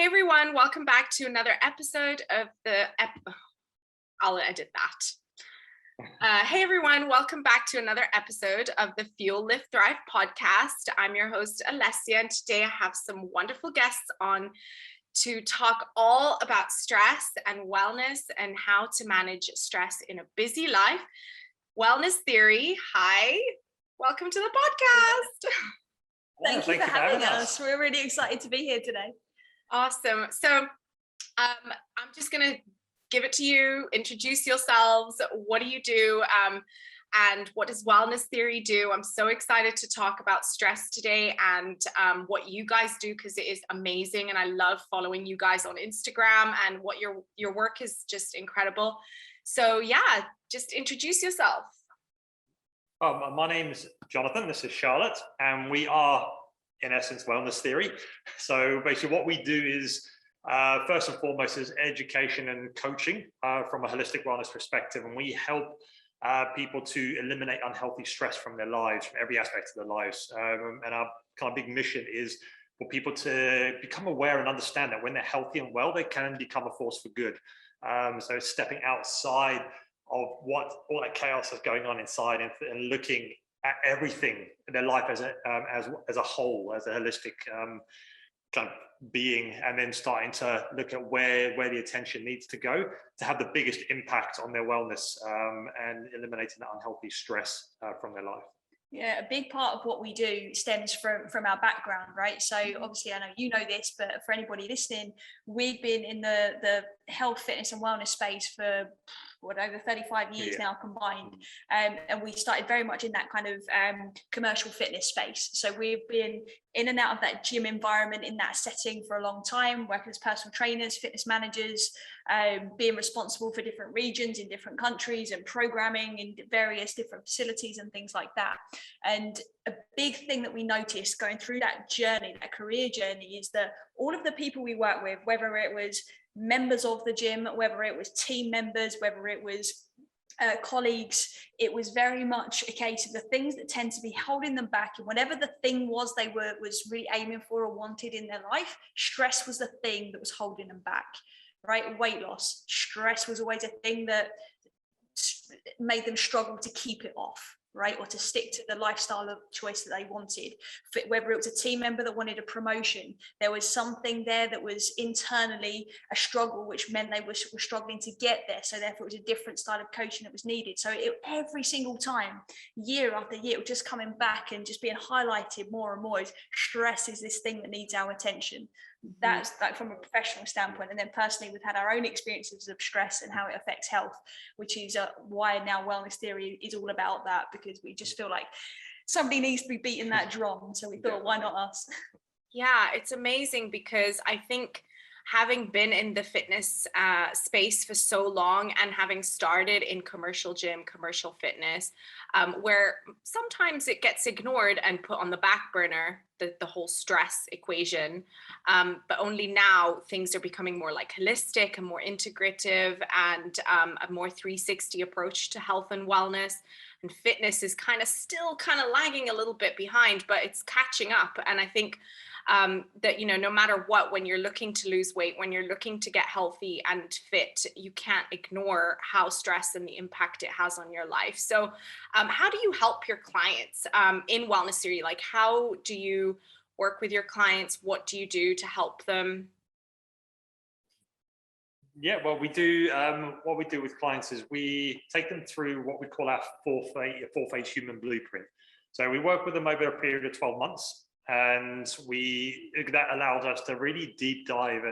everyone, welcome back to another episode of I'll edit that. Hey everyone, welcome back to another episode of the Fuel Live Thrive podcast. I'm your host Alessia, and today I have some wonderful guests on to talk all about stress and wellness and how to manage stress in a busy life. Wellness Theory, hi, welcome to the podcast. Thank you for having us. We're really excited to be here today. Awesome. So I'm just going to give it to you. Introduce yourselves. What do you do? And what does Wellness Theory do? I'm so excited to talk about stress today and what you guys do, because it is amazing. And I love following you guys on Instagram, and what your work is just incredible. So yeah, just introduce yourself. My name's Jonathan, this is Charlotte, and we are, in essence, Wellness Theory. So basically what we do is, first and foremost, is education and coaching from a holistic wellness perspective, and we help people to eliminate unhealthy stress from their lives, from every aspect of their lives. And our kind of big mission is for people to become aware and understand that when they're healthy and well, they can become a force for good. So stepping outside of what all that chaos is going on inside, and looking at everything in their life as a whole, as a holistic kind of being, and then starting to look at where the attention needs to go to have the biggest impact on their wellness, and eliminating that unhealthy stress from their life. Yeah, a big part of what we do stems from our background, right? So obviously, I know you know this, but for anybody listening, we've been in the health, fitness and wellness space for over 35 years now combined. And we started very much in that kind of commercial fitness space. So we've been in and out of that gym environment, in that setting for a long time, working as personal trainers, fitness managers, being responsible for different regions in different countries, and programming in various different facilities and things like that. And a big thing that we noticed going through that journey, that career journey, is that all of the people we work with, whether it was members of the gym, whether it was team members, whether it was colleagues, it was very much a case of the things that tend to be holding them back, and whatever the thing was they was really aiming for or wanted in their life, stress was the thing that was holding them back, right? Weight loss, stress was always a thing that made them struggle to keep it off, right? Or to stick to the lifestyle of choice that they wanted. Whether it was a team member that wanted a promotion, there was something there that was internally a struggle, which meant they were struggling to get there. So therefore it was a different style of coaching that was needed. So every single time, year after year, it was just coming back and just being highlighted more and more. Stress is this thing that needs our attention. That's like from a professional standpoint. And then personally, we've had our own experiences of stress and how it affects health, which is why now Wellness Theory is all about that, because we just feel like somebody needs to be beating that drum. So we thought, why not us? Yeah, it's amazing, because I think having been in the fitness space for so long, and having started in commercial gym, commercial fitness, where sometimes it gets ignored and put on the back burner, the whole stress equation, but only now things are becoming more like holistic and more integrative, and a more 360 approach to health and wellness. And fitness is still lagging a little bit behind, but it's catching up. And I think that, no matter what, when you're looking to lose weight, when you're looking to get healthy and fit, you can't ignore how stress and the impact it has on your life. So how do you help your clients in Wellness Theory? Like, how do you work with your clients? What do you do to help them? Yeah, well, we do. What we do with clients is we take them through what we call our four-phase human blueprint. So we work with them over a period of 12 months. And that allows us to really deep dive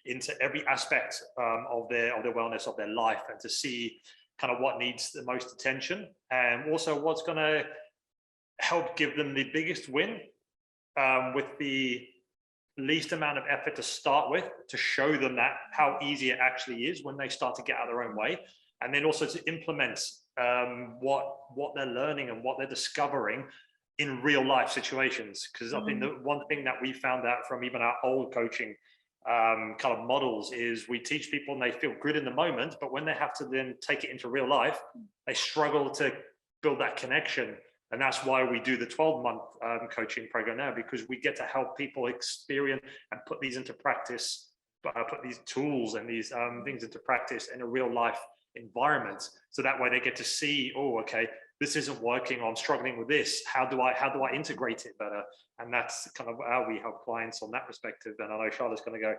into every aspect of their wellness, of their life, and to see kind of what needs the most attention, and also what's going to help give them the biggest win with the least amount of effort to start with, to show them that how easy it actually is when they start to get out of their own way, and then also to implement what they're learning and what they're discovering in real life situations. Because I think the one thing that we found out from even our old coaching kind of models is we teach people and they feel good in the moment, but when they have to then take it into real life, they struggle to build that connection And that's why we do the 12-month coaching program now, because we get to help people experience and put these into practice, put these tools and these things into practice in a real life environment. So that way they get to see, oh, okay, this isn't working, I'm struggling with this. How do I integrate it better? And that's kind of how we help clients on that perspective. And I know Charlotte's going to go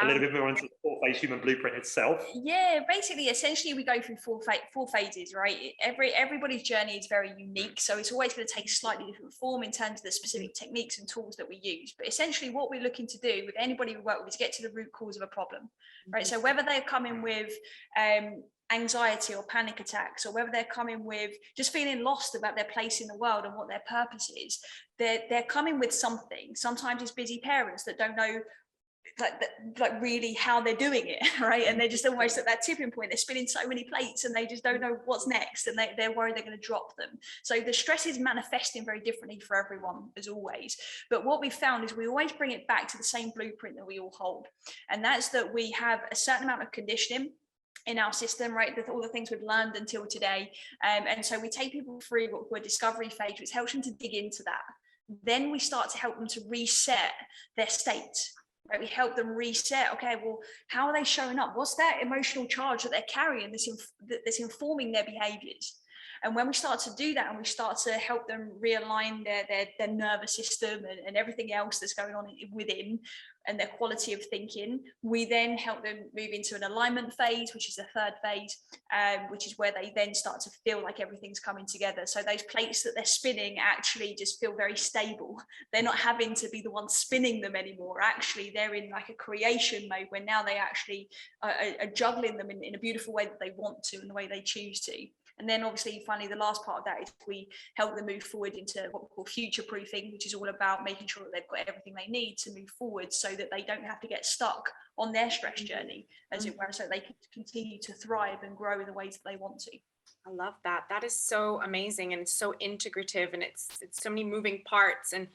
a little bit more into the 4-phase human blueprint itself. Yeah, basically, essentially, we go through four phases, right? Everybody's journey is very unique, so it's always going to take a slightly different form in terms of the specific techniques and tools that we use. But essentially, what we're looking to do with anybody we work with is get to the root cause of a problem, right? So whether they're coming with anxiety or panic attacks, or whether they're coming with just feeling lost about their place in the world and what their purpose is, they're coming with something. Sometimes it's busy parents that don't know like really how they're doing it, right? And they're just almost at that tipping point. They're spinning so many plates and they just don't know what's next, and they're worried they're going to drop them. So the stress is manifesting very differently for everyone, as always. But what we found is we always bring it back to the same blueprint that we all hold, and that's that we have a certain amount of conditioning in our system, right? All the things we've learned until today. And so we take people through what we're discovery phase, which helps them to dig into that. Then we start to help them to reset their state, right? We help them reset. Okay, well, how are they showing up? What's that emotional charge that they're carrying that's informing their behaviors? And when we start to do that, and we start to help them realign their nervous system and everything else that's going on within, and their quality of thinking, we then help them move into an alignment phase, which is the 3rd phase, which is where they then start to feel like everything's coming together. So those plates that they're spinning actually just feel very stable. They're not having to be the ones spinning them anymore. Actually, they're in like a creation mode where now they actually are juggling them in a beautiful way that they want to, and the way they choose to. And then obviously, finally, the last part of that is we help them move forward into what we call future proofing, which is all about making sure that they've got everything they need to move forward, so that they don't have to get stuck on their stress journey, as it were, so they can continue to thrive and grow in the ways that they want to. I love that. That is so amazing, and it's so integrative, and it's so many moving parts. And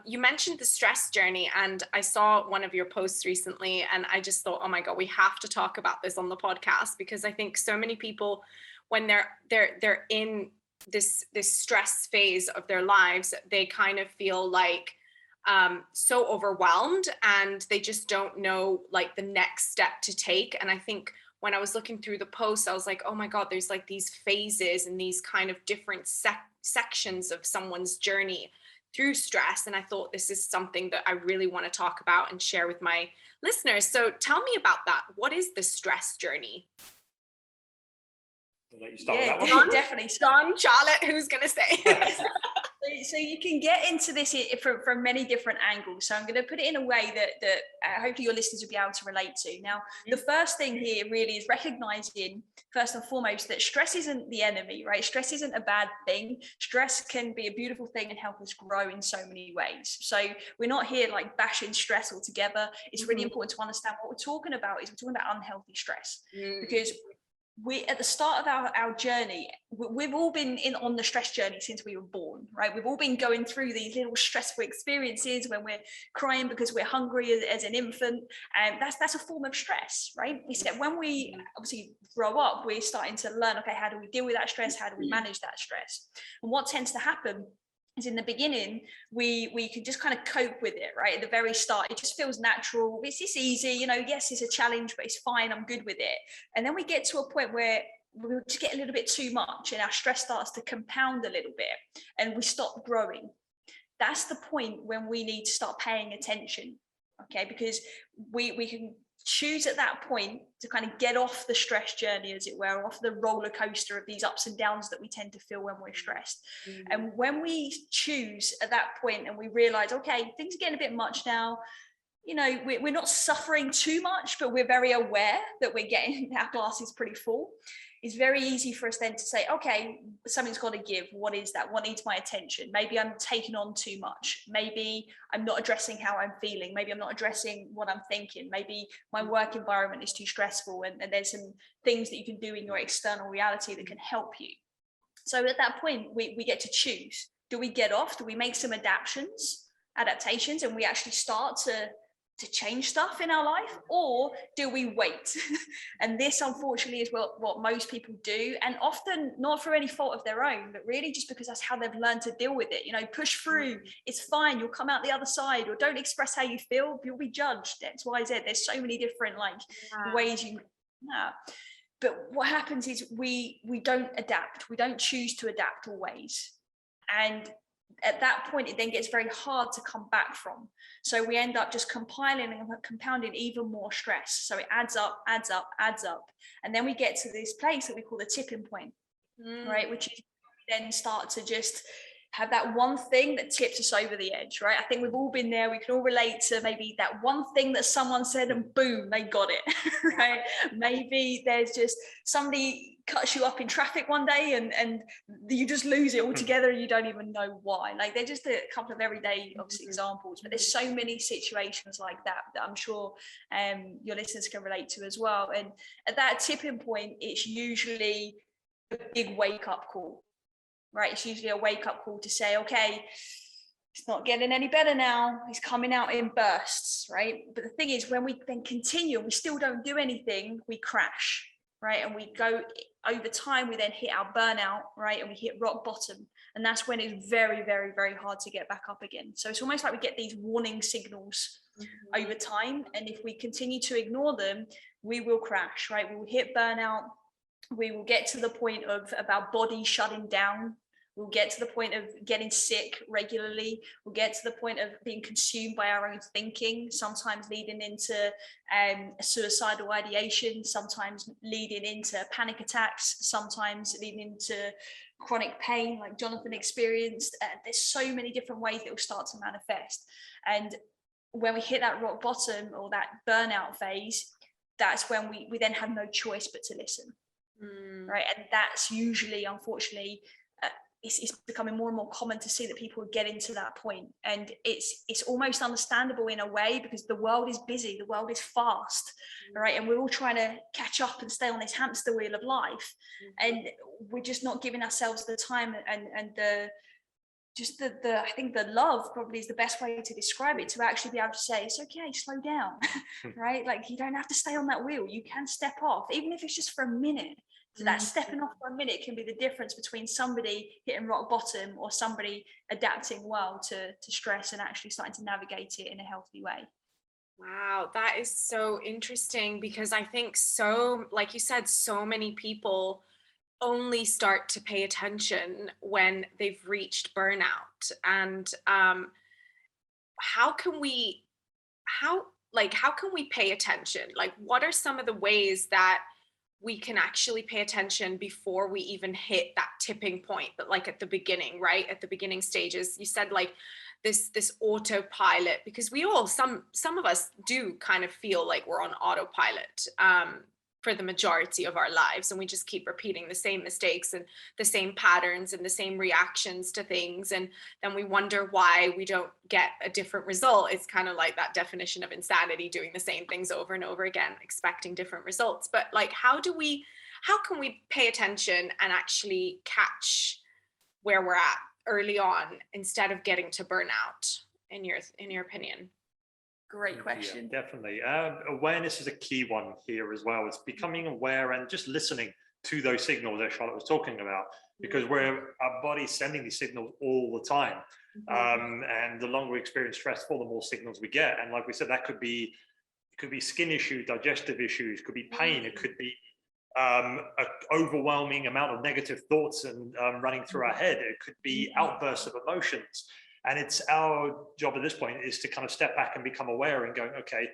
you mentioned the stress journey, and I saw one of your posts recently, and I just thought, oh my God, we have to talk about this on the podcast, because I think so many people, when they're in this stress phase of their lives, they kind of feel like so overwhelmed, and they just don't know like the next step to take. And I think when I was looking through the posts, I was like, oh my God, there's like these phases and these kind of different sections of someone's journey through stress. And I thought this is something that I really want to talk about and share with my listeners. So tell me about that. What is the stress journey? Let you start with that one. one. Definitely. John, Charlotte, who's going to say? So you can get into this from many different angles. So I'm going to put it in a way that hopefully your listeners will be able to relate to. Now, the first thing here really is recognizing, first and foremost, that stress isn't the enemy, right? Stress isn't a bad thing. Stress can be a beautiful thing and help us grow in so many ways. So we're not here like bashing stress altogether. It's really important to understand what we're talking about is we're talking about unhealthy stress, because we at the start of our journey, we've all been on the stress journey since we were born, right? We've all been going through these little stressful experiences when we're crying because we're hungry as an infant, and that's a form of stress, right? Except when we obviously grow up, we're starting to learn, okay, how do we deal with that stress? How do we manage that stress? And what tends to happen is in the beginning, we can just kind of cope with it, right? At the very start, it just feels natural. It's just easy, yes, it's a challenge, but it's fine. I'm good with it. And then we get to a point where we just get a little bit too much and our stress starts to compound a little bit and we stop growing. That's the point when we need to start paying attention, okay? Because we can choose at that point to kind of get off the stress journey, as it were, off the roller coaster of these ups and downs that we tend to feel when we're stressed. And when we choose at that point and we realize, okay, things are getting a bit much now, we're not suffering too much, but we're very aware that we're getting our glass is pretty full. It's very easy for us then to say, okay, something's got to give. What is that? What needs my attention? Maybe I'm taking on too much. Maybe I'm not addressing how I'm feeling. Maybe I'm not addressing what I'm thinking. Maybe my work environment is too stressful, and there's some things that you can do in your external reality that can help you. So at that point, we get to choose. Do we get off? Do we make some adaptations, and we actually start to change stuff in our life, or do we wait? And this unfortunately is what most people do, and often not for any fault of their own, but really just because that's how they've learned to deal with it. You know, push through, it's fine, you'll come out the other side, or don't express how you feel, you'll be judged, XYZ. There's so many different ways you but what happens is we don't adapt, we don't choose to adapt always, and at that point it then gets very hard to come back from. So we end up just compiling and compounding even more stress. So it adds up, and then we get to this place that we call the tipping point, right? Which is then start to just have that one thing that tips us over the edge, right? I think we've all been there. We can all relate to maybe that one thing that someone said and boom, they got it, right? Maybe there's just somebody cuts you up in traffic one day and you just lose it altogether and you don't even know why. Like, they're just a couple of everyday obviously examples, but there's so many situations like that I'm sure your listeners can relate to as well. And at that tipping point, it's usually a big wake up call. Right, it's usually a wake-up call to say, okay, it's not getting any better now. It's coming out in bursts, right? But the thing is, when we then continue, we still don't do anything, we crash, right? And we go, over time, we then hit our burnout, right? And we hit rock bottom. And that's when it's very, very, very hard to get back up again. So it's almost like we get these warning signals over time. And if we continue to ignore them, we will crash, right? We will hit burnout. We will get to the point of our body shutting down. We'll get to the point of getting sick regularly. We'll get to the point of being consumed by our own thinking, sometimes leading into suicidal ideation, sometimes leading into panic attacks, sometimes leading into chronic pain like Jonathan experienced. There's so many different ways that will start to manifest. And when we hit that rock bottom or that burnout phase, that's when we then have no choice but to listen. Right. And that's usually, unfortunately, it's becoming more and more common to see that people get into that point. And it's almost understandable in a way, because the world is busy, the world is fast, right? And we're all trying to catch up and stay on this hamster wheel of life. And we're just not giving ourselves the time and the I think the love probably is the best way to describe it, to actually be able to say, it's okay, slow down, right? Like, you don't have to stay on that wheel. You can step off, even if it's just for a minute. So that stepping off for a minute can be the difference between somebody hitting rock bottom or somebody adapting well to stress and actually starting to navigate it in a healthy way. Wow, that is so interesting, because I think like you said, so many people only start to pay attention when they've reached burnout. And how can we pay attention? Like, what are some of the ways that we can actually pay attention before we even hit that tipping point, but like at the beginning, right? At the beginning stages, you said like this autopilot, because we all, some of us do kind of feel like we're on autopilot for the majority of our lives, and we just keep repeating the same mistakes and the same patterns and the same reactions to things, and then we wonder why we don't get a different result. It's kind of like that definition of insanity, doing the same things over and over again, expecting different results. But like, how can we pay attention and actually catch where we're at early on instead of getting to burnout, in your opinion? Great question. Yeah, definitely. Awareness is a key one here as well. It's becoming aware and just listening to those signals that Charlotte was talking about, because our body's sending these signals all the time. And the longer we experience stress, the more signals we get. And like we said, it could be skin issues, digestive issues, could be pain, it could be an overwhelming amount of negative thoughts and running through our head. It could be outbursts of emotions. And it's our job at this point is to kind of step back and become aware and going, okay,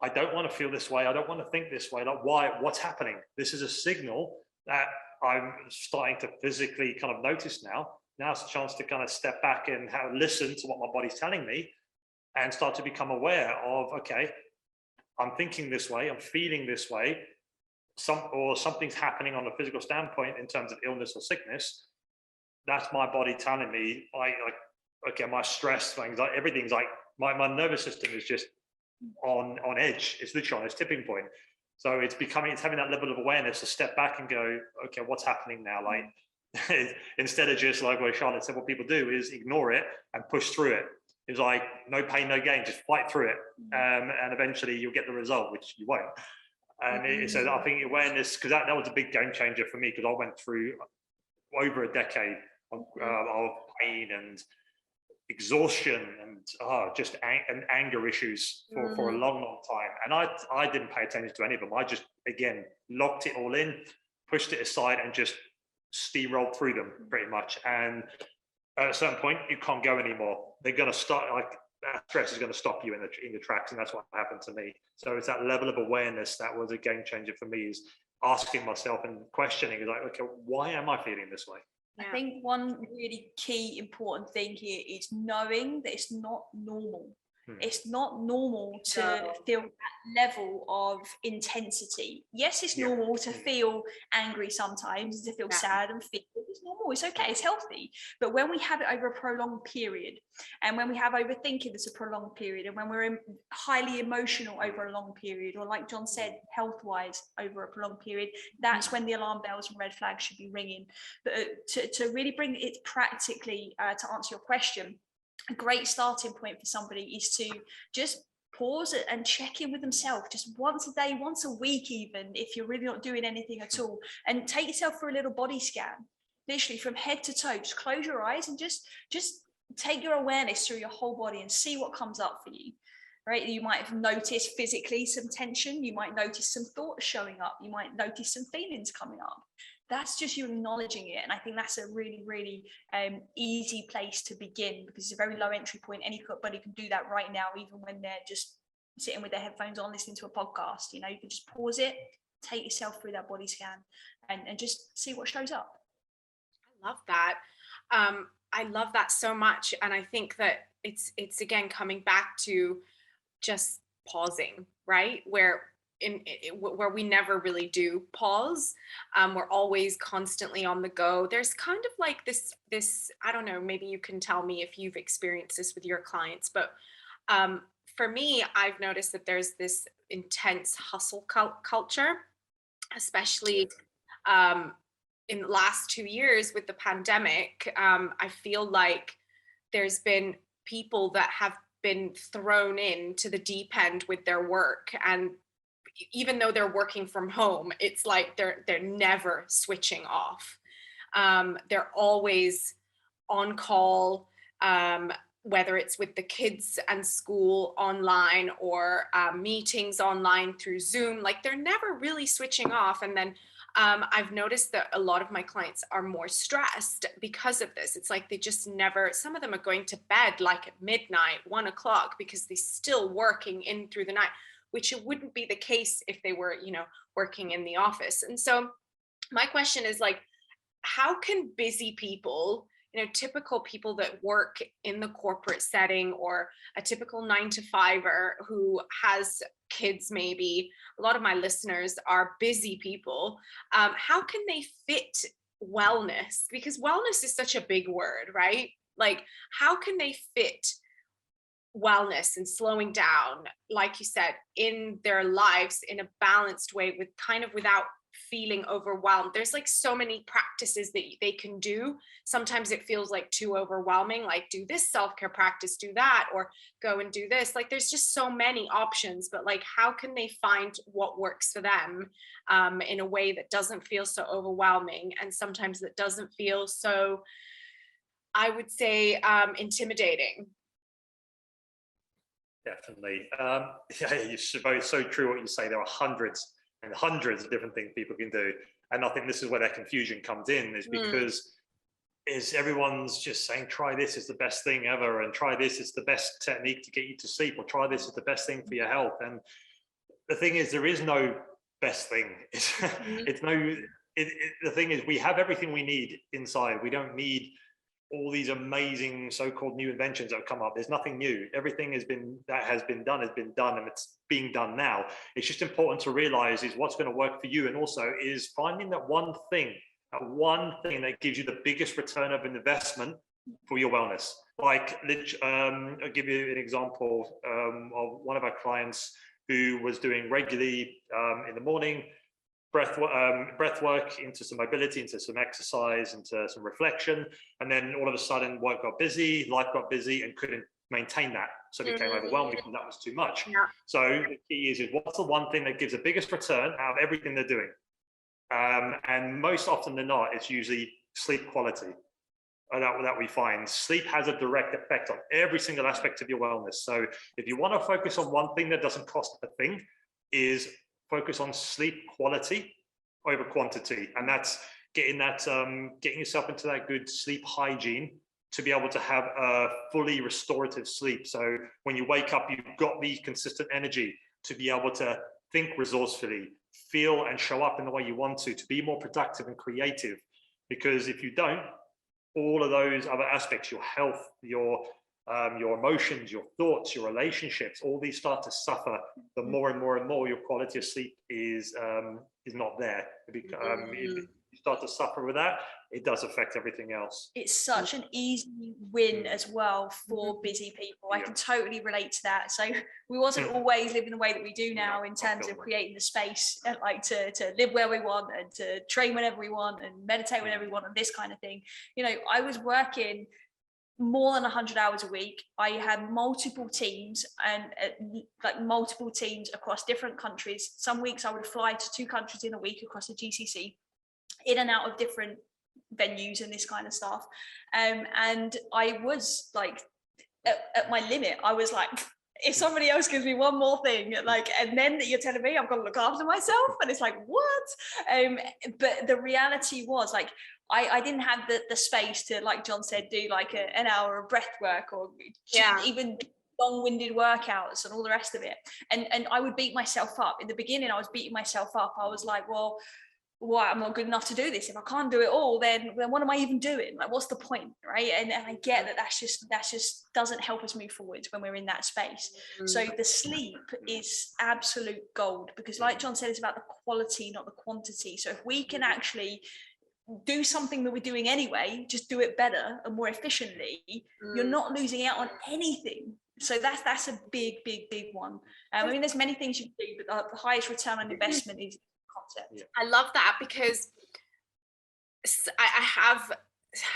I don't want to feel this way. I don't want to think this way. Like, what's happening? This is a signal that I'm starting to physically kind of notice now. Now it's a chance to kind of step back and listen to what my body's telling me and start to become aware of, okay, I'm thinking this way, I'm feeling this way, something's happening on a physical standpoint in terms of illness or sickness. That's my body telling me, okay, my stress, anxiety, everything's like, my nervous system is just on edge. It's literally on its tipping point. So it's having that level of awareness to step back and go, okay, what's happening now? Like, instead of just like what Charlotte said, what people do is ignore it and push through it. It was like, no pain, no gain, just fight through it. And eventually you'll get the result, which you won't. And so I think awareness, because that was a big game changer for me, because I went through over a decade of pain and exhaustion and just anger issues for a long time. And I didn't pay attention to any of them. I just, again, locked it all in, pushed it aside, and just steamrolled through them pretty much. And at a certain point, you can't go anymore. They're going to start, like, that stress is going to stop you in the tracks, and that's what happened to me. So it's that level of awareness that was a game changer for me, is asking myself and questioning, is like, okay, why am I feeling this way? I think one really key important thing here is knowing that it's not normal. It's not normal to feel that level of intensity. Yes, it's normal to feel angry sometimes, to feel sad and feel it's normal, it's okay, it's healthy. But when we have it over a prolonged period, and when we have overthinking that's a prolonged period, and when we're highly emotional over a long period, or like John said, health-wise over a prolonged period, that's when the alarm bells and red flags should be ringing. But to really bring it practically, to answer your question, a great starting point for somebody is to just pause it and check in with themselves just once a day, once a week, even if you're really not doing anything at all, and take yourself for a little body scan, literally from head to toe. Just close your eyes and just take your awareness through your whole body and see what comes up for you. Right? You might have noticed physically some tension, you might notice some thoughts showing up, you might notice some feelings coming up. That's just you acknowledging it. And I think that's a really, really easy place to begin, because it's a very low entry point. Anybody can do that right now, even when they're just sitting with their headphones on, listening to a podcast. You know, you can just pause it, take yourself through that body scan, and just see what shows up. I love that. I love that so much. And I think that it's again, coming back to just pausing, right? Where we never really do pause. We're always constantly on the go. There's kind of like this, I don't know, maybe you can tell me if you've experienced this with your clients, but for me, I've noticed that there's this intense hustle culture, especially in the last 2 years with the pandemic. I feel like there's been people that have been thrown into the deep end with their work, and even though they're working from home, it's like they're never switching off. They're always on call, whether it's with the kids and school online, or meetings online through Zoom. Like, they're never really switching off. And then I've noticed that a lot of my clients are more stressed because of this. It's like they just never, some of them are going to bed like at midnight, 1 o'clock, because they're still working in through the night, which it wouldn't be the case if they were, working in the office. And so my question is, like, how can busy people, typical people that work in the corporate setting, or a typical 9-to-5er who has kids, maybe a lot of my listeners are busy people, how can they fit wellness? Because wellness is such a big word, right? Like, how can they fit wellness and slowing down, like you said, in their lives in a balanced way, with kind of without feeling overwhelmed? There's like so many practices that they can do. Sometimes it feels like too overwhelming, like do this self-care practice, do that, or go and do this. Like, there's just so many options, but like, how can they find what works for them in a way that doesn't feel so overwhelming, and sometimes that doesn't feel so, I would say, intimidating? Definitely. It's so true what you say. There are hundreds and hundreds of different things people can do. And I think this is where that confusion comes in, is because everyone's just saying, try this, is the best thing ever, and try this, it's the best technique to get you to sleep, or try this, is the best thing for your health. And the thing is, there is no best thing. The thing is, we have everything we need inside. We don't need all these amazing so-called new inventions that have come up. There's nothing new. Everything has been done, and it's being done now. It's just important to realize is what's going to work for you, and also is finding that one thing that gives you the biggest return of investment for your wellness. Like, I'll give you an example of one of our clients who was doing regularly in the morning breath work, into some mobility, into some exercise, into some reflection, and then all of a sudden work got busy, life got busy, and couldn't maintain that. So it became overwhelmed because that was too much. Yeah. So the key is what's the one thing that gives the biggest return out of everything they're doing? And most often than not, it's usually sleep quality. That we find sleep has a direct effect on every single aspect of your wellness. So if you want to focus on one thing that doesn't cost a thing, is focus on sleep quality over quantity, and that's getting yourself into that good sleep hygiene to be able to have a fully restorative sleep. So when you wake up, you've got the consistent energy to be able to think resourcefully, feel and show up in the way you want to be more productive and creative. Because if you don't, all of those other aspects, your health, your emotions, your thoughts, your relationships, all these start to suffer the more and more and more your quality of sleep is not there. If you start to suffer with that, it does affect everything else. It's such an easy win as well for busy people. I can totally relate to that. So we wasn't always living the way that we do now in terms of creating the space, like to live where we want and to train whenever we want and meditate whenever we want and this kind of thing. You know, I was working more than 100 hours a week. I had multiple teams and like multiple teams across different countries. Some weeks I would fly to 2 countries in a week across the GCC, in and out of different venues and this kind of stuff. And I was like at my limit. I was like, if somebody else gives me one more thing, like, and then you're telling me I've got to look after myself, and it's like, what? But the reality was, like, I didn't have the space to, like John said, do like an hour of breath work or even long-winded workouts and all the rest of it. And I would beat myself up. In the beginning, I was beating myself up. I was like, well, why, I'm not good enough to do this. If I can't do it all, then what am I even doing? Like, what's the point, right? And I get that that's just doesn't help us move forward when we're in that space. So the sleep is absolute gold, because like John said, it's about the quality, not the quantity. So if we can actually do something that we're doing anyway, just do it better and more efficiently, you're not losing out on anything. So that's a big one. I mean, there's many things you can do, but the highest return on investment is concept. I love that, because I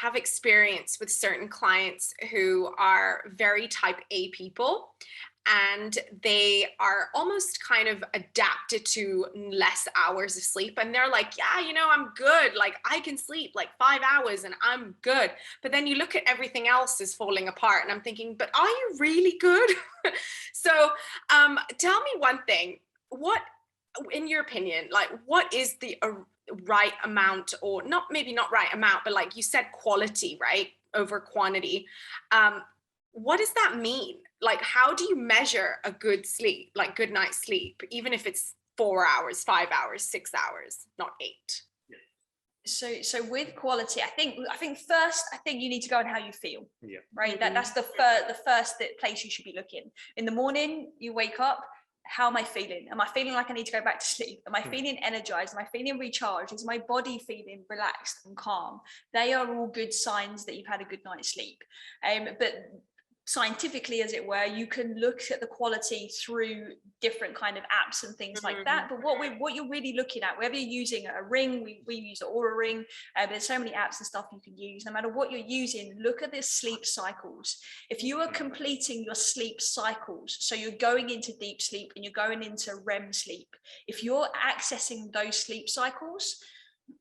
have experience with certain clients who are very type A people, and they are almost kind of adapted to less hours of sleep. And they're like, yeah, you know, I'm good. Like, I can sleep like 5 hours and I'm good. But then you look at everything else is falling apart, and I'm thinking, but are you really good? So tell me one thing, what, in your opinion, like, what is the right amount, or maybe not right amount, but like you said, quality, right, over quantity. What does that mean? Like, how do you measure a good sleep, like good night's sleep, even if it's 4 hours, 5 hours, 6 hours, not 8? So with quality, I think first, you need to go on how you feel. Yeah. Right. That's the first place you should be looking. In the morning, you wake up. How am I feeling? Am I feeling like I need to go back to sleep? Am I feeling energized? Am I feeling recharged? Is my body feeling relaxed and calm? They are all good signs that you've had a good night's sleep. But scientifically, as it were, you can look at the quality through different kind of apps and things like that. But what you're really looking at, whether you're using a ring, we use an Aura ring, there's so many apps and stuff you can use. No matter what you're using, look at the sleep cycles. If you are completing your sleep cycles, so you're going into deep sleep and you're going into REM sleep, if you're accessing those sleep cycles,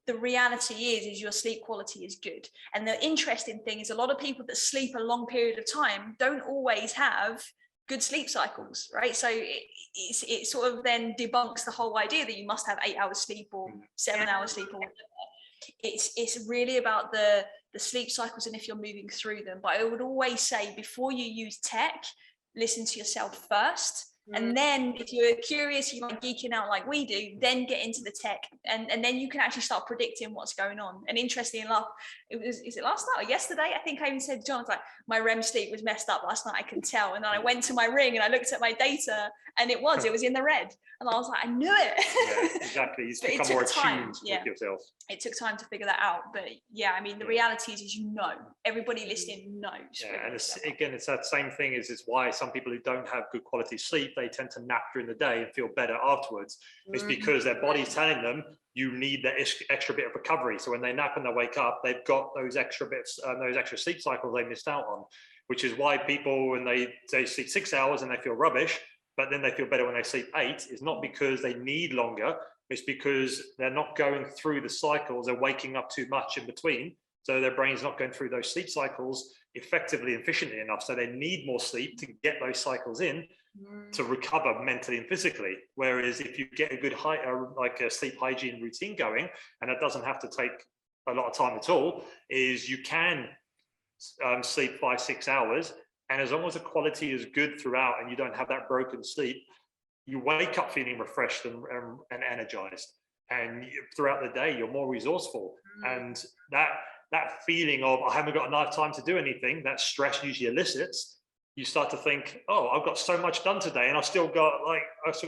the reality is your sleep quality is good. And the interesting thing is, a lot of people that sleep a long period of time don't always have good sleep cycles, right? So it sort of then debunks the whole idea that you must have 8 hours sleep or 7 hours sleep or whatever. It's really about the sleep cycles and if you're moving through them. But I would always say, before you use tech, listen to yourself first. And then if you're curious, you like geeking out like we do, then get into the tech, and then you can actually start predicting what's going on. And interestingly enough, is it last night or yesterday? I think I even said, John, like, my REM sleep was messed up last night, I can tell. And then I went to my ring and I looked at my data, and it was in the red. And I was like, I knew it. Yeah, exactly. It's become more attuned with yourself. It took time to figure that out. But yeah, I mean, the reality is everybody listening knows. Yeah, and it's that same thing. It's why some people who don't have good quality sleep, they tend to nap during the day and feel better afterwards. It's because their body's telling them you need that extra bit of recovery. So when they nap and they wake up, they've got those extra bits, those extra sleep cycles they missed out on. which is why people, when they sleep 6 hours and they feel rubbish, but then they feel better when they sleep 8, is not because they need longer. It's because they're not going through the cycles. They're waking up too much in between. So their brain's not going through those sleep cycles effectively and efficiently enough. So they need more sleep to get those cycles in to recover mentally and physically. Whereas if you get a good like a sleep hygiene routine going, and it doesn't have to take a lot of time at all, is you can sleep 5-6 hours. And as long as the quality is good throughout and you don't have that broken sleep, you wake up feeling refreshed and energized. And throughout the day, you're more resourceful. And that feeling of, I haven't got enough time to do anything, that stress usually elicits, you start to think, oh, I've got so much done today and I've still got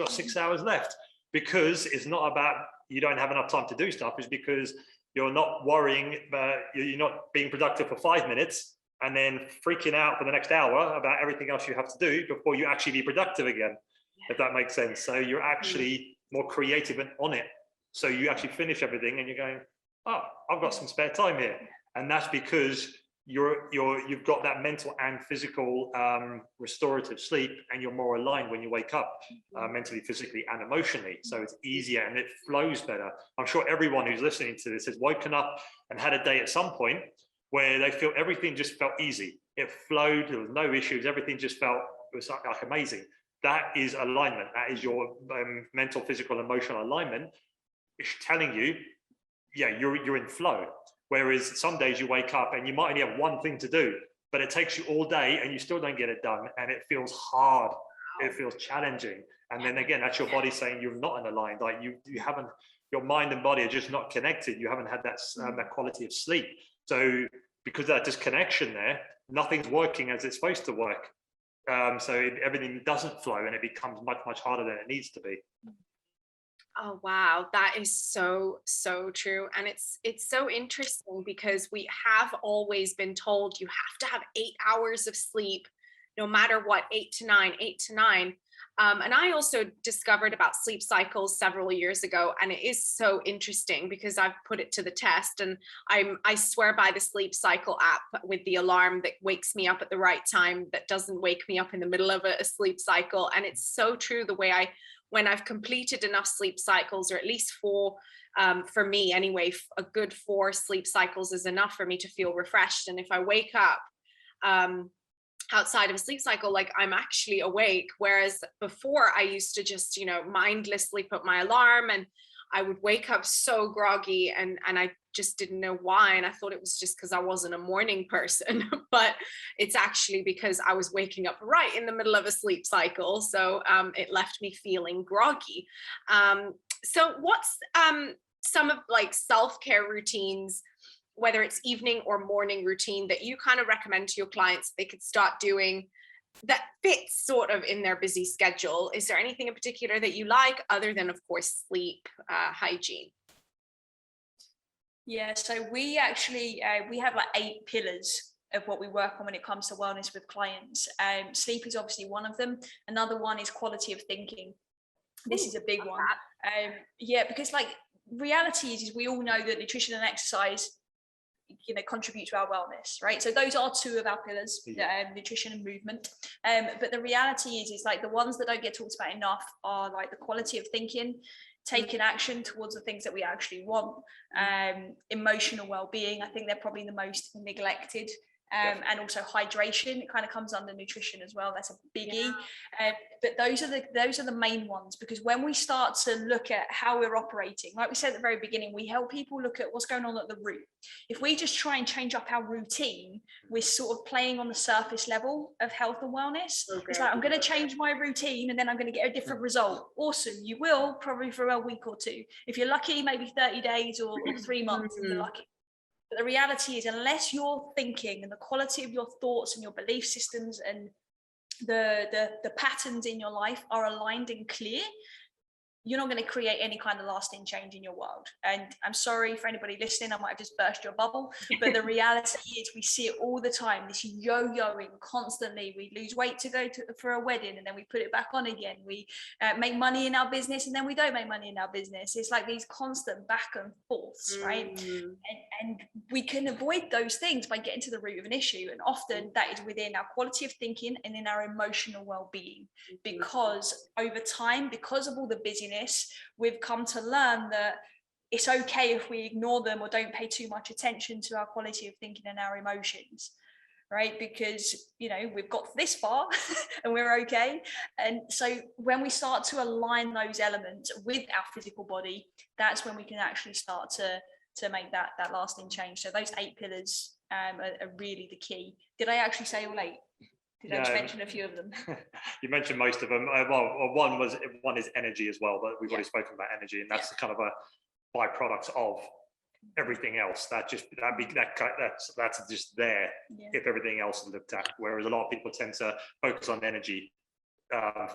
6 hours left. Because it's not about you don't have enough time to do stuff, it's because you're not worrying, you're not being productive for 5 minutes and then freaking out for the next hour about everything else you have to do before you actually be productive again, if that makes sense. So you're actually more creative and on it. So you actually finish everything and you're going, oh, I've got some spare time here. And that's because you've got that mental and physical restorative sleep, and you're more aligned when you wake up mentally, physically, and emotionally. So it's easier and it flows better. I'm sure everyone who's listening to this has woken up and had a day at some point where they feel everything just felt easy. It flowed, there was no issues, everything just felt, it was like amazing. That is alignment. That is your mental, physical, emotional alignment. It's telling you, yeah, you're in flow. Whereas some days you wake up and you might only have one thing to do, but it takes you all day and you still don't get it done. And it feels hard. It feels challenging. And then again, that's your body saying you're not aligned. Like you haven't, your mind and body are just not connected. You haven't had that quality of sleep. So because of that disconnection there, nothing's working as it's supposed to work. So everything doesn't flow and it becomes much, much harder than it needs to be. Oh, wow. That is so, so true. And it's so interesting because we have always been told you have to have 8 hours of sleep, no matter what, 8 to 9, 8 to 9. And I also discovered about sleep cycles several years ago, and it is so interesting because I've put it to the test, and I swear by the sleep cycle app with the alarm that wakes me up at the right time, that doesn't wake me up in the middle of a sleep cycle. And it's so true the way when I've completed enough sleep cycles, or at least 4, for me anyway, a good 4 sleep cycles is enough for me to feel refreshed. And if I wake up outside of a sleep cycle, like I'm actually awake. Whereas before I used to just, mindlessly put my alarm, and I would wake up so groggy, and I just didn't know why. And I thought it was just because I wasn't a morning person, but it's actually because I was waking up right in the middle of a sleep cycle. So it left me feeling groggy. So what's some of like self-care routines, whether it's evening or morning routine, that you kind of recommend to your clients they could start doing that fits sort of in their busy schedule? Is there anything in particular that you like, other than, of course, sleep hygiene? Yeah, so we actually we have like 8 pillars of what we work on when it comes to wellness with clients. Sleep is obviously one of them. Another one is quality of thinking. This is a big one. Yeah, because like reality is we all know that nutrition and exercise contribute to our wellness, right? So those are 2 of our pillars, nutrition and movement. But the reality is like the ones that don't get talked about enough are like the quality of thinking, taking action towards the things that we actually want, emotional well-being. I think they're probably the most neglected. And also hydration, it kind of comes under nutrition as well. That's a biggie. But those are the main ones, because when we start to look at how we're operating, like we said at the very beginning, we help people look at what's going on at the root. If we just try and change up our routine, we're sort of playing on the surface level of health and wellness. Okay. It's like, I'm going to change my routine and then I'm going to get a different result. Awesome. You will, probably for a week or 2. If you're lucky, maybe 30 days or 3 months, if you're lucky. But the reality is, unless your thinking and the quality of your thoughts and your belief systems and the patterns in your life are aligned and clear, you're not going to create any kind of lasting change in your world. And I'm sorry for anybody listening, I might have just burst your bubble, but the reality is we see it all the time, this yo-yoing constantly. We lose weight to go for a wedding, and then we put it back on again. We make money in our business, and then we don't make money in our business. It's like these constant back and forths, right? And we can avoid those things by getting to the root of an issue. And often that is within our quality of thinking and in our emotional well-being, because over time, because of all the busyness, we've come to learn that it's okay if we ignore them or don't pay too much attention to our quality of thinking and our emotions, right? Because, you know, we've got this far and we're okay. And so when we start to align those elements with our physical body, that's when we can actually start to make that lasting change. So those 8 pillars are really the key. Did I actually say all 8? Did I just mention a few of them? You mentioned most of them. Well, one is energy as well, but we've already spoken about energy, and that's kind of a byproduct of everything else. That's just there if everything else is looked at. Whereas a lot of people tend to focus on energy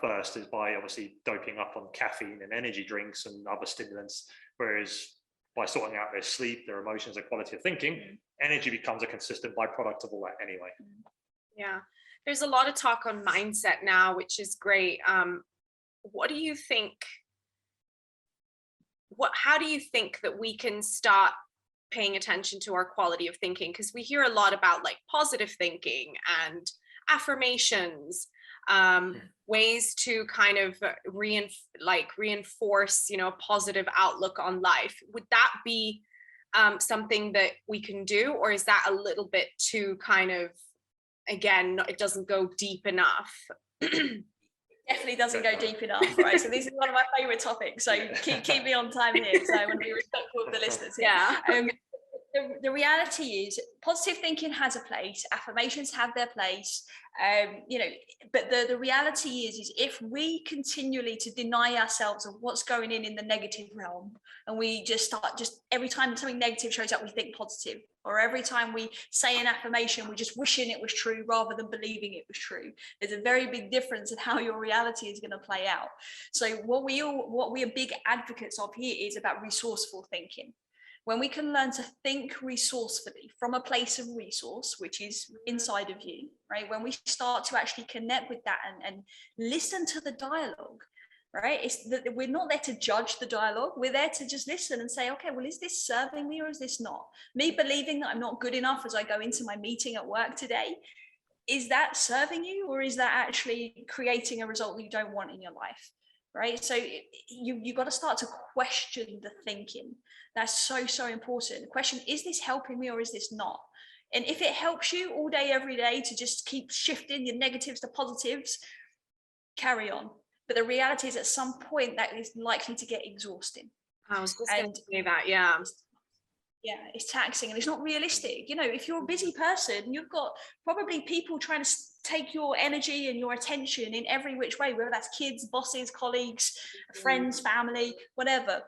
first, is by obviously doping up on caffeine and energy drinks and other stimulants. Whereas by sorting out their sleep, their emotions, their quality of thinking, energy becomes a consistent byproduct of all that anyway. Yeah. There's a lot of talk on mindset now, which is great. What do you think? How do you think that we can start paying attention to our quality of thinking? Because we hear a lot about like positive thinking and affirmations, ways to kind of reinforce, you know, a positive outlook on life. Would that be something that we can do, or is that a little bit too kind of, again, it doesn't go deep enough? Definitely doesn't go deep enough, right? So this is one of my favorite topics, so keep me on time here, so I want to be respectful of the listeners here. Yeah. The reality is positive thinking has a place, affirmations have their place, you know, but the reality is if we continually to deny ourselves of what's going in the negative realm, and we just every time something negative shows up, we think positive, or every time we say an affirmation, we're just wishing it was true rather than believing it was true. There's a very big difference in how your reality is going to play out. So what we are big advocates of here is about resourceful thinking. When we can learn to think resourcefully from a place of resource, which is inside of you, right? When we start to actually connect with that and listen to the dialogue, right? It's that we're not there to judge the dialogue. We're there to just listen and say, okay, well, is this serving me or is this not? Me believing that I'm not good enough as I go into my meeting at work today, is that serving you, or is that actually creating a result that you don't want in your life? Right? So you got to start to question the thinking. That's so important. The question, is this helping me or is this not? And if it helps you all day, every day to just keep shifting your negatives to positives, carry on. But the reality is at some point that is likely to get exhausting. I was just going to say that, yeah. Yeah, it's taxing and it's not realistic. You know, if you're a busy person, you've got probably people trying to take your energy and your attention in every which way, whether that's kids, bosses, colleagues, friends, family, whatever.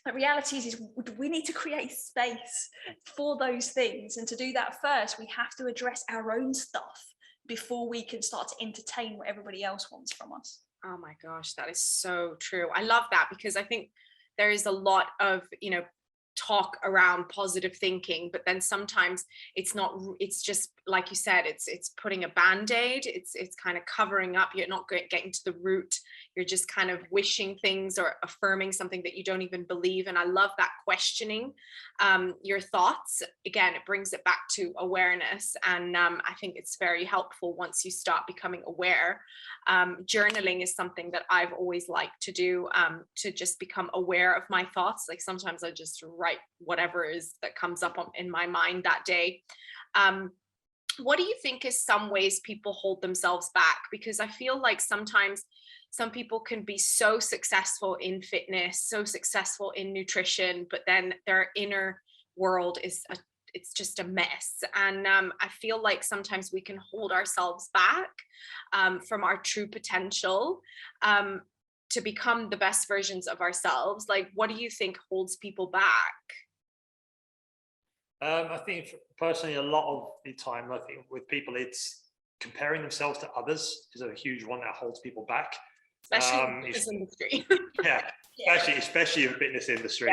The reality is we need to create space for those things. And to do that first, we have to address our own stuff before we can start to entertain what everybody else wants from us. Oh my gosh, that is so true. I love that, because I think there is a lot of, you know, talk around positive thinking, but then sometimes it's just like you said, it's putting a band-aid, it's kind of covering up. You're not getting to the root. You're just kind of wishing things or affirming something that you don't even believe. And I love that questioning your thoughts. Again, it brings it back to awareness, and I think it's very helpful once you start becoming aware. Journaling is something that I've always liked to do, to just become aware of my thoughts. Like sometimes I just write whatever is that comes up in my mind that day. What do you think is some ways people hold themselves back? Because I feel like sometimes some people can be so successful in fitness, so successful in nutrition, but then their inner world it's just a mess. And I feel like sometimes we can hold ourselves back from our true potential to become the best versions of ourselves. Like, what do you think holds people back? I think personally, a lot of the time, I think with people, it's comparing themselves to others is a huge one that holds people back. Especially in this industry. Yeah, especially in the fitness industry.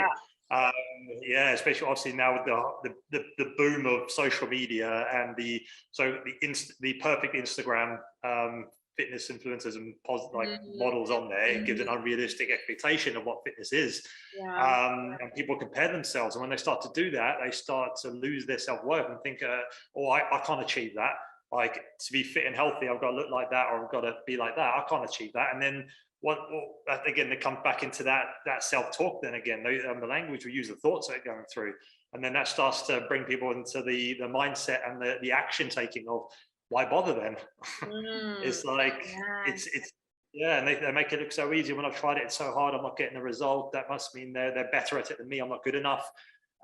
Yeah. Especially obviously now with the boom of social media and the perfect Instagram fitness influencers and models on there. It gives an unrealistic expectation of what fitness is. And people compare themselves, and when they start to do that, they start to lose their self-worth and think, I can't achieve that. Like, to be fit and healthy, I've got to look like that, or I've got to be like that. I can't achieve that. And then again, it comes back into that self-talk. Then again, the language we use, the thoughts that are going through, and then that starts to bring people into the mindset and the action taking of, why bother then? It's like, it's and they make it look so easy. When I've tried it so hard, I'm not getting the result. That must mean they're better at it than me. I'm not good enough.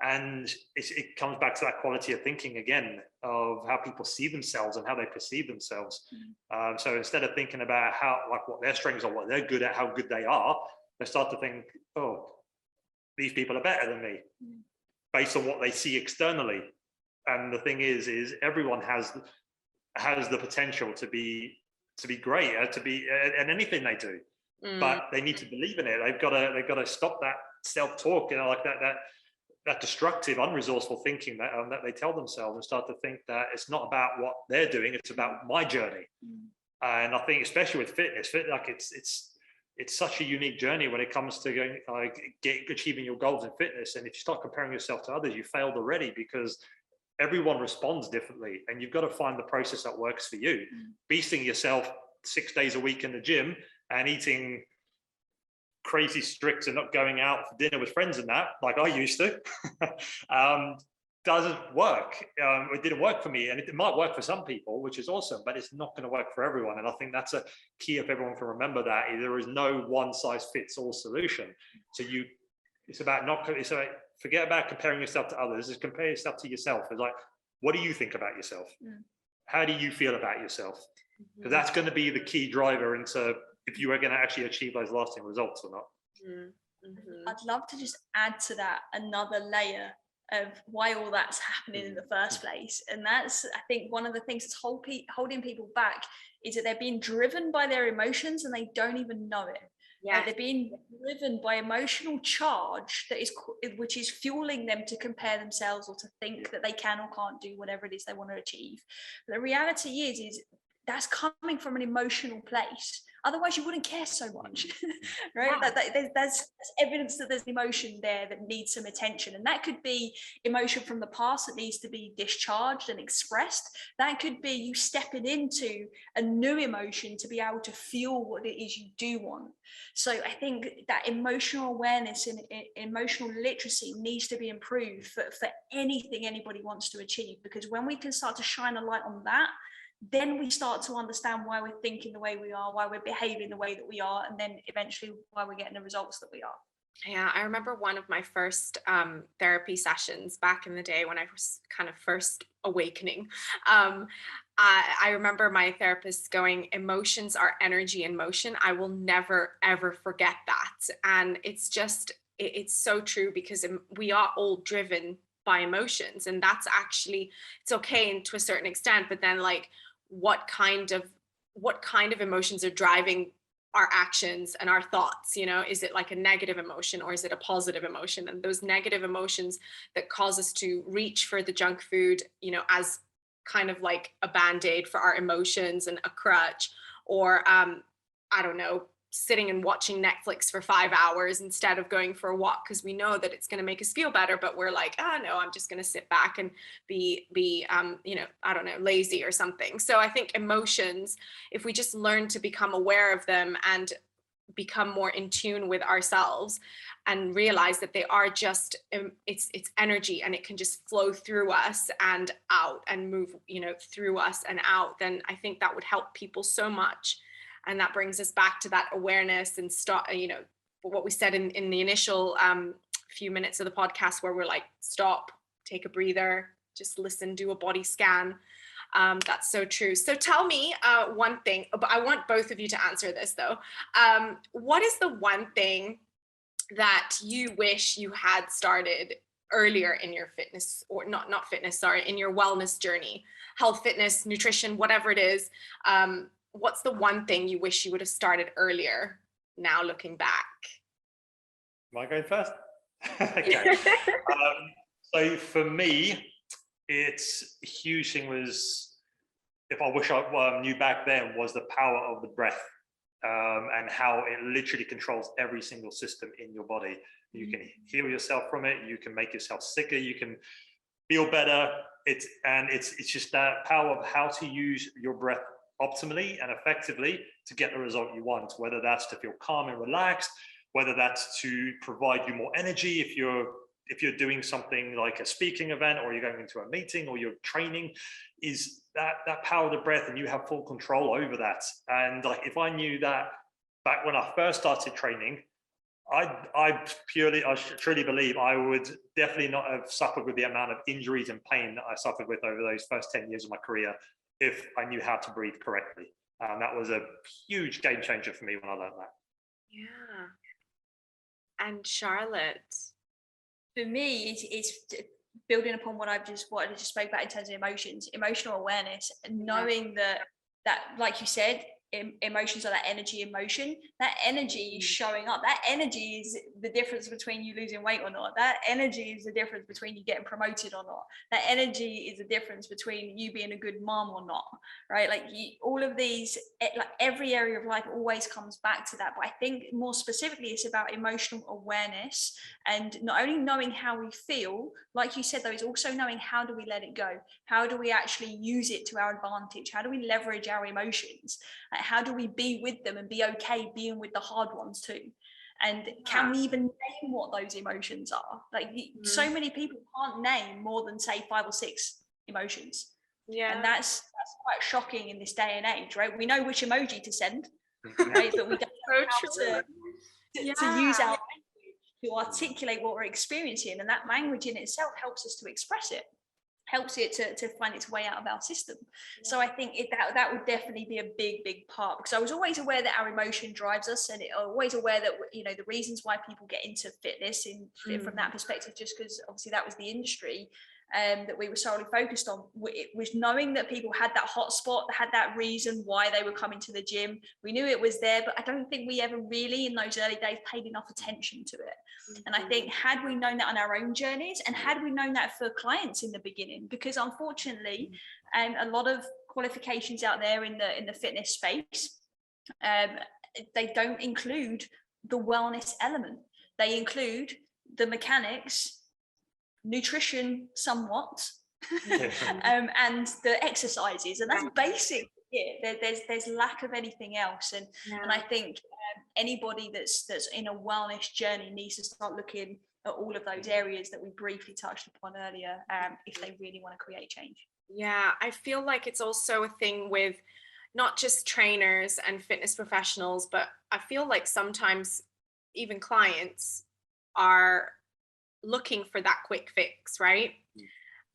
And it comes back to that quality of thinking again, of how people see themselves and how they perceive themselves. So instead of thinking about what their strengths are, what they're good at, how good they are, they start to think, oh, these people are better than me, based on what they see externally. And the thing is everyone has the potential to be great, to be at anything they do, but they need to believe in it. They've got to stop that self-talk, like that destructive, unresourceful thinking that they tell themselves, and start to think that it's not about what they're doing, it's about my journey. And I think especially with fitness, it's such a unique journey when it comes to going achieving your goals in fitness. And if you start comparing yourself to others, you failed already, because everyone responds differently, and you've got to find the process that works for you. Beasting yourself 6 days a week in the gym and eating crazy strict and not going out for dinner with friends and that, like I used to, doesn't work. It didn't work for me, and it might work for some people, which is awesome, but it's not going to work for everyone. And I think that's a key, if everyone can remember that. There is no one size fits all solution. So forget about comparing yourself to others. Just compare yourself to yourself. It's like, what do you think about yourself? How do you feel about yourself? Because that's going to be the key driver into if you are going to actually achieve those lasting results or not. I'd love to just add to that another layer of why all that's happening in the first place. And that's, I think, one of the things that's holding people back is that they're being driven by their emotions and they don't even know it. They're being driven by emotional charge which is fueling them to compare themselves, or to think that they can or can't do whatever it is they want to achieve. But the reality is that's coming from an emotional place. Otherwise, you wouldn't care so much, right? There's evidence that there's emotion there that needs some attention. And that could be emotion from the past that needs to be discharged and expressed. That could be you stepping into a new emotion to be able to fuel what it is you do want. So I think that emotional awareness and emotional literacy needs to be improved for anything anybody wants to achieve. Because when we can start to shine a light on that, then we start to understand why we're thinking the way we are, why we're behaving the way that we are, and then eventually why we're getting the results that we are. Yeah, I remember one of my first therapy sessions back in the day when I was kind of first awakening. I remember my therapist going, emotions are energy in motion. I will never, ever forget that. And it's so true, because we are all driven by emotions, and that's actually, it's okay to a certain extent, but then like, what kind of emotions are driving our actions and our thoughts? Is it like a negative emotion, or is it a positive emotion? And those negative emotions that cause us to reach for the junk food, as kind of like a band-aid for our emotions and a crutch, or I don't know, sitting and watching Netflix for 5 hours instead of going for a walk, because we know that it's going to make us feel better, but we're like, no, I'm just going to sit back and be I don't know, lazy or something. So I think emotions, if we just learn to become aware of them and become more in tune with ourselves and realize that they are just it's energy, and it can just flow through us and out and move through us and out, then I think that would help people so much. And that brings us back to that awareness and what we said in the initial few minutes of the podcast, where we're like, stop, take a breather, just listen, do a body scan. That's so true. So tell me one thing, but I want both of you to answer this though. What is the one thing that you wish you had started earlier in your fitness, or not fitness, sorry, in your wellness journey, health, fitness, nutrition, whatever it is? What's the one thing you wish you would have started earlier, now looking back? Am I going first? Okay. So for me, it's a huge thing was, if I wish I knew back then, was the power of the breath, and how it literally controls every single system in your body. You can heal yourself from it. You can make yourself sicker. You can feel better. It's just that power of how to use your breath optimally and effectively to get the result you want, whether that's to feel calm and relaxed, whether that's to provide you more energy if you're doing something like a speaking event, or you're going into a meeting, or you're training, is that power of the breath, and you have full control over that. And like, if I knew that back when I first started training, I truly believe I would definitely not have suffered with the amount of injuries and pain that I suffered with over those first 10 years of my career, if I knew how to breathe correctly. That was a huge game changer for me when I learned that. Yeah. And Charlotte? For me, it's building upon what I just spoke about in terms of emotions, emotional awareness, and knowing that like you said, emotions are that energy in motion. That energy is showing up. That energy is the difference between you losing weight or not. That energy is the difference between you getting promoted or not. That energy is the difference between you being a good mom or not, right? Like all of these, like every area of life always comes back to that. But I think more specifically, it's about emotional awareness, and not only knowing how we feel, like you said, though, is also knowing how do we let it go? How do we actually use it to our advantage? How do we leverage our emotions? How do we be with them and be okay being with the hard ones too? And can we even name what those emotions are? Like so many people can't name more than say 5 or 6 emotions. Yeah. And that's quite shocking in this day and age, right? We know which emoji to send, right? But we don't know how to use our language to articulate what we're experiencing. And that language in itself helps us to express it. Helps it to find its way out of our system. Yeah. So I think that would definitely be a big part, because I was always aware that our emotion drives us, and always aware that, you know, the reasons why people get into fitness from that perspective, just because obviously that was the industry that we were solely focused on. It was knowing that people had that hot spot, had that reason why they were coming to the gym. We knew it was there, but I don't think we ever really in those early days paid enough attention to it. And I think had we known that on our own journeys, and had we known that for clients in the beginning, because unfortunately a lot of qualifications out there in the fitness space, they don't include the wellness element. They include the mechanics, nutrition somewhat, and the exercises, and that's basic. Yeah, there's lack of anything else, and I think anybody that's in a wellness journey needs to start looking at all of those areas that we briefly touched upon earlier, if they really want to create change. Yeah, I feel like it's also a thing with not just trainers and fitness professionals, but I feel like sometimes even clients are looking for that quick fix, right?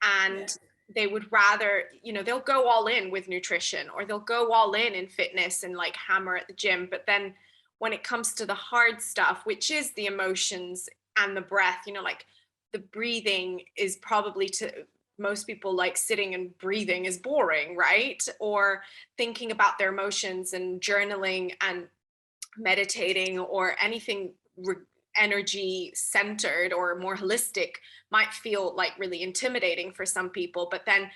And they would rather, you know, they'll go all in with nutrition, or they'll go all in fitness and like hammer at the gym. But then when it comes to the hard stuff, which is the emotions and the breath, you know, like the breathing is probably, to most people, like sitting and breathing is boring, right? Or thinking about their emotions and journaling and meditating, or anything energy centered or more holistic, might feel like really intimidating for some people. But then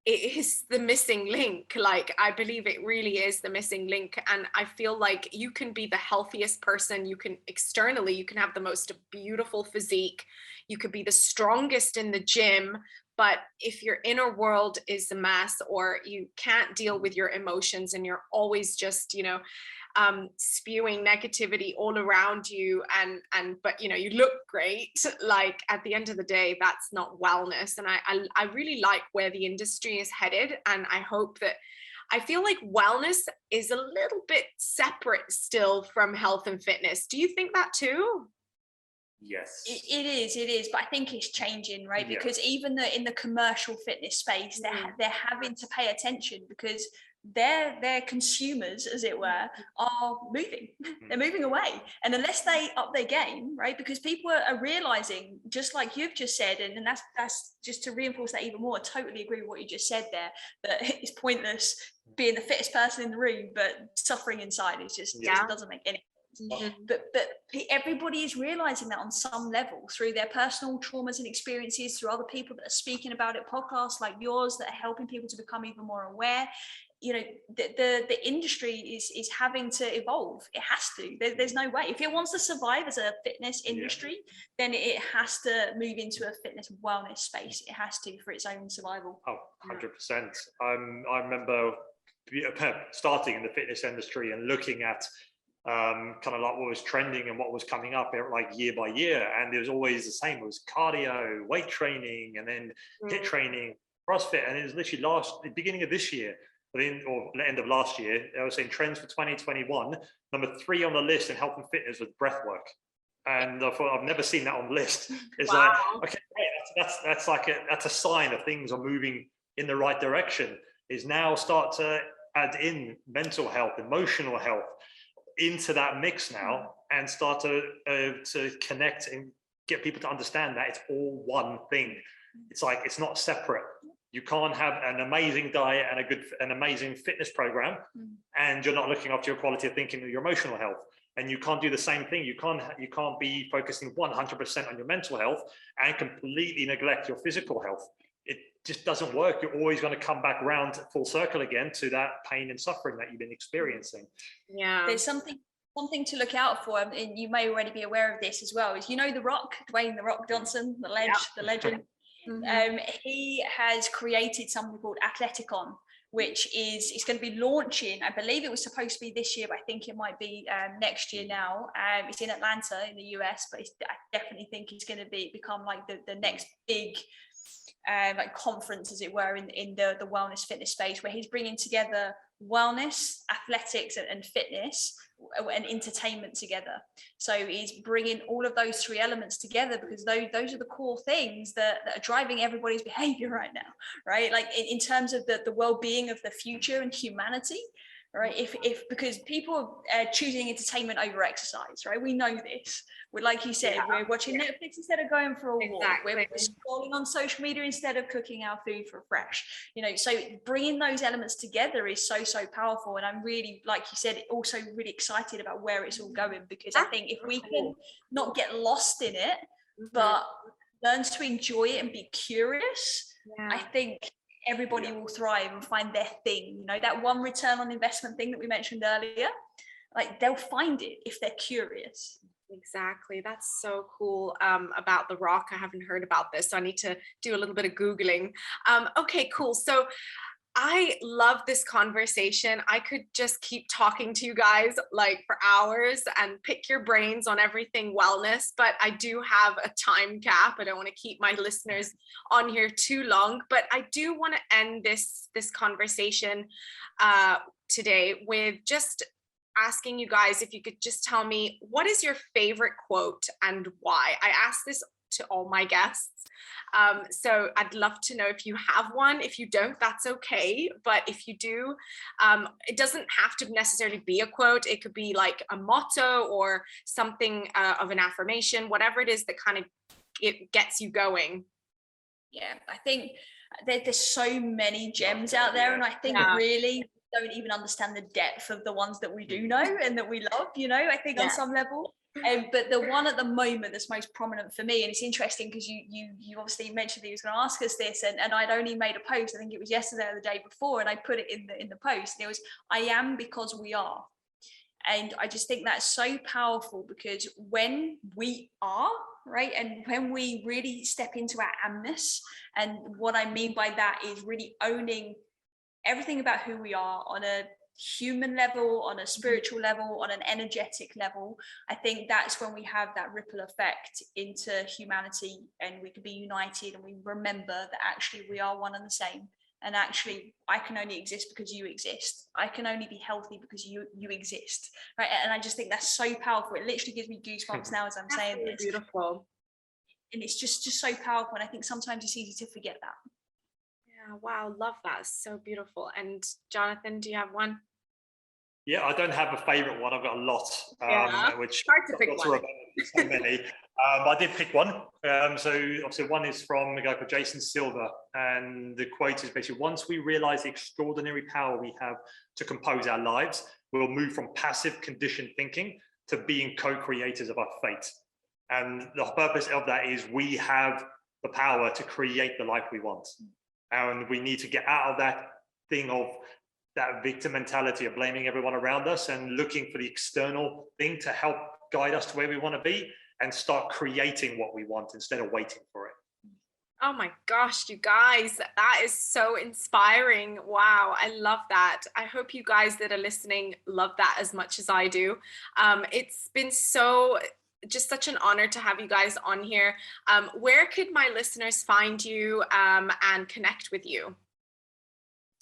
it is the missing link. Like, I believe it really is the missing link. And I feel like you can be the healthiest person. You can externally, you can have the most beautiful physique. You could be the strongest in the gym. But if your inner world is a mess, or you can't deal with your emotions, and you're always just, you know, spewing negativity all around you, but you know, you look great, like at the end of the day, that's not wellness. And I really like where the industry is headed, and I hope that, I feel like wellness is a little bit separate still from health and fitness. Do you think that too? Yes, it is, but I think it's changing, right? Because even in the commercial fitness space, they're having to pay attention, because their consumers, as it were, are moving. They're moving away, and unless they up their game, right? Because people are realizing, just like you've just said, and that's just to reinforce that even more. I totally agree with what you just said there, that it's pointless being the fittest person in the room but suffering inside. It's just doesn't make any sense. But everybody is realizing that on some level through their personal traumas and experiences, through other people that are speaking about it, podcasts like yours that are helping people to become even more aware. You know, the industry is having to evolve. It has to. There's no way. If it wants to survive as a fitness industry, then it has to move into a fitness wellness space. It has to, for its own survival. Oh, 100%. I remember starting in the fitness industry and looking at kind of like what was trending and what was coming up like year by year, and it was always the same. It was cardio, weight training, and then HIIT training, CrossFit, and it was literally the beginning of this year, or the end of last year, I was saying trends for 2021. Number 3 on the list in health and fitness was breath work, and I thought, I've never seen that on the list. It's like, okay, that's a sign of things are moving in the right direction. Is now start to add in mental health, emotional health into that mix now, and start to connect and get people to understand that it's all one thing. It's like, it's not separate. You can't have an amazing diet and an amazing fitness program, and you're not looking after your quality of thinking or your emotional health. And you can't do the same thing. You can't be focusing 100% on your mental health and completely neglect your physical health. It just doesn't work. You're always going to come back around full circle again to that pain and suffering that you've been experiencing. Yeah. There's something to look out for, and you may already be aware of this as well, is, you know, The Rock, Dwayne "The Rock" Johnson, the legend. He has created something called Athleticon, which is, it's going to be launching, I believe it was supposed to be this year, but I think it might be next year now. It's in Atlanta in the US, but I definitely think it's going to become like the next big like conference, as it were, in the wellness fitness space, where he's bringing together wellness, athletics, and fitness and entertainment together. So he's bringing all of those 3 elements together, because those are the core things that are driving everybody's behavior right now, right? Like in terms of the well-being of the future and humanity, right? If because people are choosing entertainment over exercise, right? We know this. We're, like you said, we're watching Netflix instead of going for a walk. We're scrolling on social media instead of cooking our food for fresh. You know, so bringing those elements together is so powerful. And I'm really, like you said, also really excited about where it's all going, because I think if we can not get lost in it, but learn to enjoy it and be curious, I think everybody will thrive and find their thing. You know, that one return on investment thing that we mentioned earlier, like, they'll find it if they're curious. Exactly. That's so cool about The Rock. I haven't heard about this, so I need to do a little bit of Googling. Okay, cool. So I love this conversation. I could just keep talking to you guys like for hours and pick your brains on everything wellness, but I do have a time cap. I don't want to keep my listeners on here too long, but I do want to end this conversation today with just asking you guys if you could just tell me, what is your favorite quote and why? I ask this to all my guests. So I'd love to know if you have one. If you don't, that's okay. But if you do, it doesn't have to necessarily be a quote. It could be like a motto or something of an affirmation, whatever it is that kind of it gets you going. Yeah, I think there's so many gems out there, and I think really don't even understand the depth of the ones that we do know and that we love, you know, I think on some level. But the one at the moment that's most prominent for me, and it's interesting because you obviously mentioned that you was going to ask us this, and I'd only made a post, I think it was yesterday or the day before, and I put it in the post, and it was, I am because we are. And I just think that's so powerful, because when we are, right, and when we really step into our amness, and what I mean by that is really owning everything about who we are on a human level, on a spiritual level, on an energetic level, I think that's when we have that ripple effect into humanity, and we can be united, and we remember that actually we are one and the same. And actually, I can only exist because you exist. I can only be healthy because you exist, right? And I just think that's so powerful. It literally gives me goosebumps now as I'm saying this. Beautiful. And it's just so powerful. And I think sometimes it's easy to forget that. Yeah, wow, love that. So beautiful. And Jonathan, do you have one? Yeah, I don't have a favorite one. I've got a lot, which hard to pick one. So many. I did pick one. So obviously one is from a guy called Jason Silver, and the quote is basically, once we realize the extraordinary power we have to compose our lives, we'll move from passive conditioned thinking to being co-creators of our fate. And the purpose of that is we have the power to create the life we want. And we need to get out of that thing of that victim mentality of blaming everyone around us and looking for the external thing to help guide us to where we want to be, and start creating what we want instead of waiting for it. Oh my gosh, you guys, that is so inspiring. Wow, I love that. I hope you guys that are listening love that as much as I do. It's been just such an honor to have you guys on here. Where could my listeners find you and connect with you?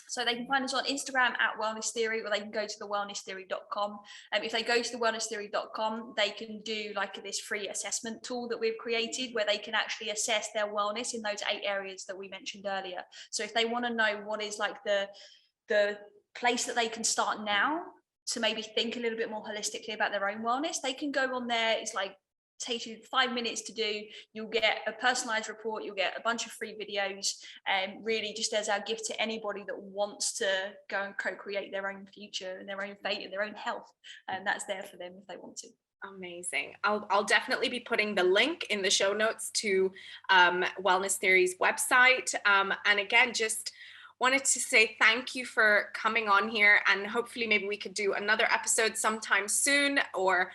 So they can find us on Instagram at Wellness Theory, or they can go to thewellnesstheory.com. If they go to thewellnesstheory.com, they can do like this free assessment tool that we've created where they can actually assess their wellness in those 8 areas that we mentioned earlier. So if they want to know what is like the place that they can start now to maybe think a little bit more holistically about their own wellness, they can go on there. It's like, takes you 5 minutes to do. You'll get a personalized report, you'll get a bunch of free videos, and really just as our gift to anybody that wants to go and co-create their own future and their own fate and their own health, and that's there for them if they want to. Amazing. I'll definitely be putting the link in the show notes to Wellness Theory's website. And again, just wanted to say thank you for coming on here, and hopefully maybe we could do another episode sometime soon, or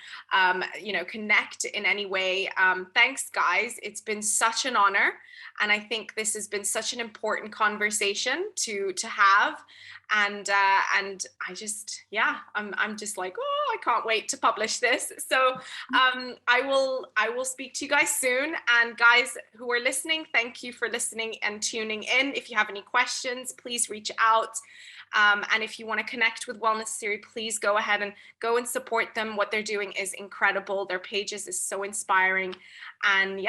connect in any way. Thanks guys, it's been such an honor, and I think this has been such an important conversation to have, and I just, I'm just like, oh, I can't wait to publish this. So I will speak to you guys soon, and guys who are listening, thank you for listening and tuning in. If you have any questions, please reach out. And if you want to connect with Wellness Theory, please go ahead and go and support them. What they're doing is incredible. Their pages is so inspiring. And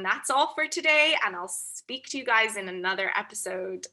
that's all for today. And I'll speak to you guys in another episode.